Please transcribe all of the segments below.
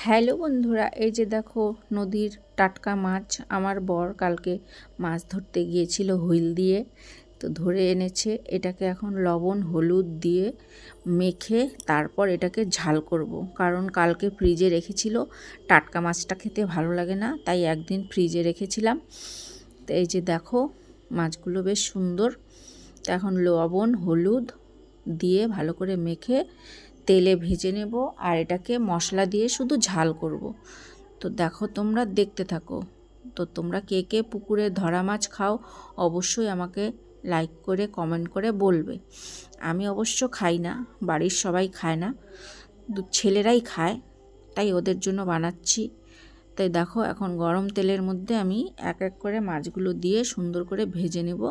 Hello বন্ধুরা, এই যে দেখো নদীর টাটকা মাছ। আমার বর কালকে মাছ ধরতে গিয়েছিল হুইল দিয়ে, তো ধরে এনেছে। এটাকে এখন লবণ হলুদ দিয়ে মেখে তারপর এটাকে ঝাল করব। কারণ কালকে ফ্রিজে রেখেছিল, টাটকা মাছটা খেতে ভালো লাগে না, তাই একদিন ফ্রিজে রেখেছিলাম। তো এই যে দেখো মাছগুলো বেশ সুন্দর। তো এখন লবণ হলুদ দিয়ে ভালো করে মেখে তেলে ভেজে নেব, আর এটাকে মশলা দিয়ে শুধু ঝাল করব। তো দেখো তোমরা দেখতে থাকো। তো তোমরা কে কে পুকুরে ধরা মাছ খাও অবশ্যই আমাকে লাইক করে কমেন্ট করে বলবে। আমি অবশ্য খাই না, বাড়ির সবাই খায় না, ছেলেরাই খায়, তাই ওদের জন্য বানাচ্ছি। তাই দেখো এখন গরম তেলের মধ্যে আমি এক এক করে মাছগুলো দিয়ে সুন্দর করে ভেজে নেব।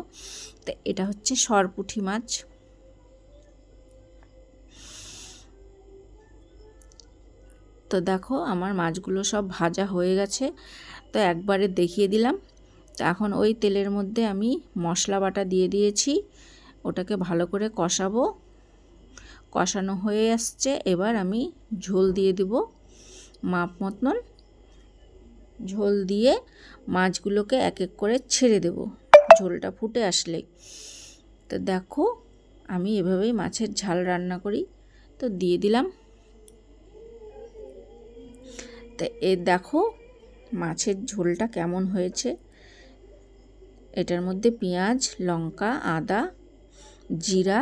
তো এটা হচ্ছে সরপুঁটি মাছ। তো দেখো আমার মাছগুলো সব ভাজা হয়ে গেছে, তো একবারে দেখিয়ে দিলাম। তো এখন ওই তেলের মধ্যে আমি মশলা বাটা দিয়ে দিয়েছি, ওটাকে ভালো করে কষাবো। কষানো হয়ে আসছে, এবার আমি ঝোল দিয়ে দিব মাপ মতন। ঝোল দিয়ে মাছগুলোকে এক এক করে ছেড়ে দেব ঝোলটা ফুটে আসলে। তো দেখো আমি এভাবেই মাছের ঝাল রান্না করি। তো দিয়ে দিলাম। তো দেখো মাছের ঝোলটা কেমন হয়েছে। এটার মধ্যে পেঁয়াজ লঙ্কা আদা জিরা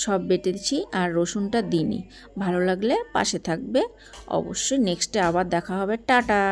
সব বেটে দিচ্ছি, আর রসুনটা দিইনি। ভালো লাগলে পাশে থাকবে অবশ্যই। নেক্সটে আবার দেখা হবে। টাটা।